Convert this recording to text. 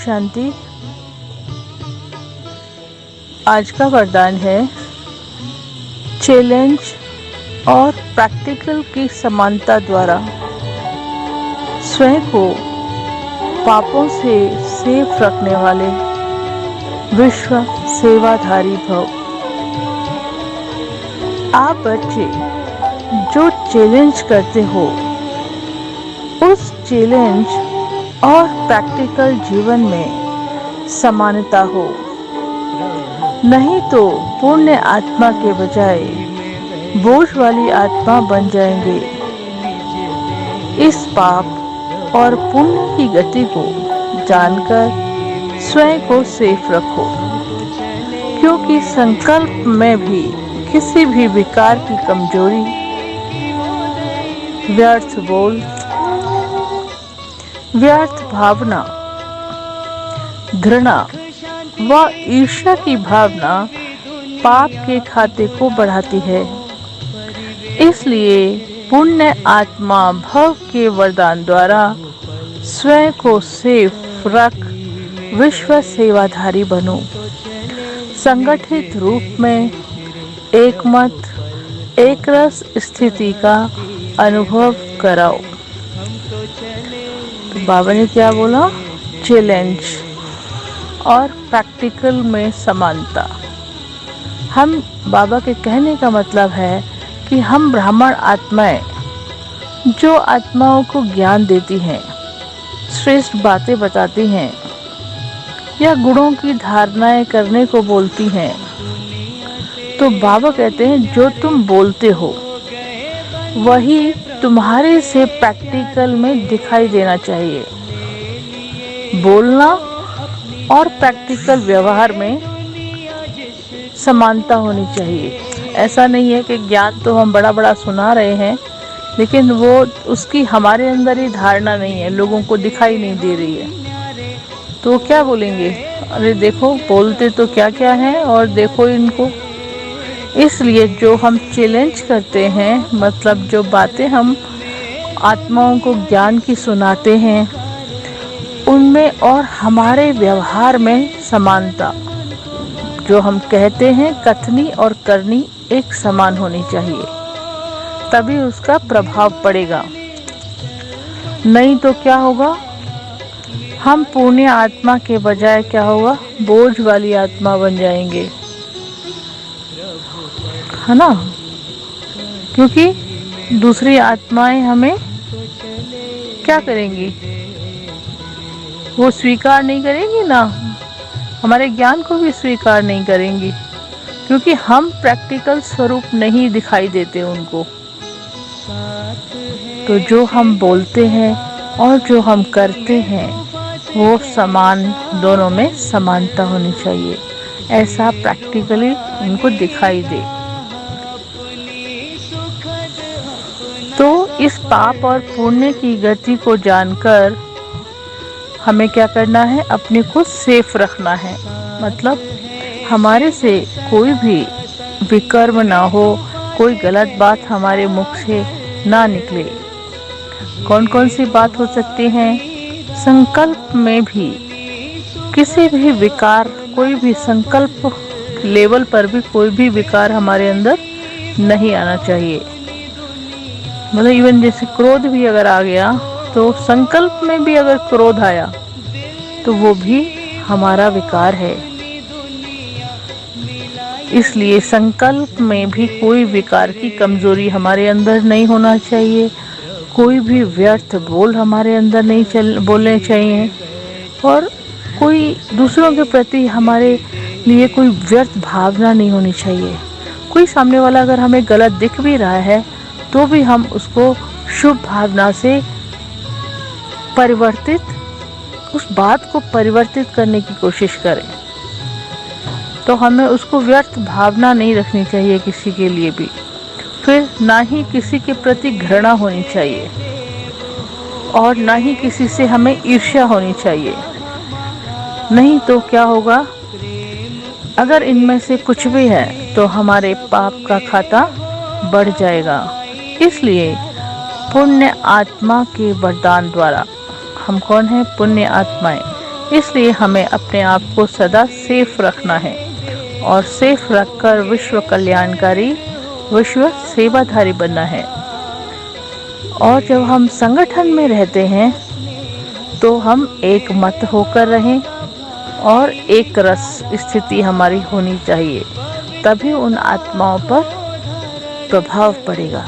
शांति। आज का वरदान है चैलेंज और प्रैक्टिकल की समानता द्वारा स्वयं को पापों से सेफ रखने वाले विश्व सेवाधारी भव। आप बच्चे जो चैलेंज करते हो उस चैलेंज और प्रैक्टिकल जीवन में समानता हो, नहीं तो पुण्य आत्मा के बजाय बोझ वाली आत्मा बन जाएंगे। इस पाप और पुण्य की गति को जानकर स्वयं को सेफ रखो, क्योंकि संकल्प में भी किसी भी विकार की कमजोरी, व्यर्थ बोल, व्यर्थ भावना, घृणा व ईर्ष्या की भावना पाप के खाते को बढ़ाती है। इसलिए पुण्य आत्मा भव के वरदान द्वारा स्वयं को सेफ रख विश्व सेवाधारी बनो। संगठित रूप में एकमत, एक रस स्थिति का अनुभव कराओ। तो बाबा ने क्या बोला? चैलेंज और प्रैक्टिकल में समानता। हम बाबा के कहने का मतलब है कि हम ब्राह्मण आत्माएं जो आत्माओं को ज्ञान देती हैं, श्रेष्ठ बातें बताती हैं या गुणों की धारणाएं करने को बोलती हैं, तो बाबा कहते हैं जो तुम बोलते हो वही तुम्हारे से प्रैक्टिकल में दिखाई देना चाहिए। बोलना और प्रैक्टिकल व्यवहार में समानता होनी चाहिए। ऐसा नहीं है कि ज्ञान तो हम बड़ा बड़ा सुना रहे हैं, लेकिन वो उसकी हमारे अंदर ही धारणा नहीं है, लोगों को दिखाई नहीं दे रही है। तो क्या बोलेंगे? अरे देखो बोलते तो क्या क्या है और देखो इनको। इसलिए जो हम चैलेंज करते हैं, मतलब जो बातें हम आत्माओं को ज्ञान की सुनाते हैं, उनमें और हमारे व्यवहार में समानता, जो हम कहते हैं कथनी और करनी एक समान होनी चाहिए, तभी उसका प्रभाव पड़ेगा। नहीं तो क्या होगा? हम पुण्य आत्मा के बजाय क्या होगा? बोझ वाली आत्मा बन जाएंगे, है ना? क्योंकि दूसरी आत्माएं हमें क्या करेंगी? वो स्वीकार नहीं करेंगी ना, हमारे ज्ञान को भी स्वीकार नहीं करेंगी, क्योंकि हम प्रैक्टिकल स्वरूप नहीं दिखाई देते उनको। तो जो हम बोलते हैं और जो हम करते हैं वो समान, दोनों में समानता होनी चाहिए, ऐसा प्रैक्टिकली उनको दिखाई दे। तो इस पाप और पुण्य की गति को जानकर हमें क्या करना है? अपने को सेफ रखना है। मतलब हमारे से कोई भी विकर्म ना हो, कोई गलत बात हमारे मुख से ना निकले। कौन कौन सी बात हो सकती है? संकल्प में भी किसी भी विकार, कोई भी संकल्प लेवल पर भी कोई भी विकार हमारे अंदर नहीं आना चाहिए। मतलब इवन जैसे क्रोध भी अगर आ गया, तो संकल्प में भी अगर क्रोध आया तो वो भी हमारा विकार है। इसलिए संकल्प में भी कोई विकार की कमजोरी हमारे अंदर नहीं होना चाहिए, कोई भी व्यर्थ बोल हमारे अंदर नहीं बोलने चाहिए, और कोई दूसरों के प्रति हमारे लिए कोई व्यर्थ भावना नहीं होनी चाहिए। कोई सामने वाला अगर हमें गलत दिख भी रहा है तो भी हम उसको शुभ भावना से परिवर्तित, उस बात को परिवर्तित करने की कोशिश करें। तो हमें उसको व्यर्थ भावना नहीं रखनी चाहिए किसी के लिए भी। फिर ना ही किसी के प्रति घृणा होनी चाहिए और ना ही किसी से हमें ईर्ष्या होनी चाहिए। नहीं तो क्या होगा? अगर इनमें से कुछ भी है तो हमारे पाप का खाता बढ़ जाएगा। इसलिए पुण्य आत्मा के वरदान द्वारा, हम कौन हैं? पुण्य आत्माएं, इसलिए हमें अपने आप को सदा सेफ रखना है और सेफ रखकर विश्व कल्याणकारी, विश्व सेवाधारी बनना है। और जब हम संगठन में रहते हैं तो हम एक मत होकर रहें और एक रस स्थिति हमारी होनी चाहिए, तभी उन आत्माओं पर प्रभाव पड़ेगा।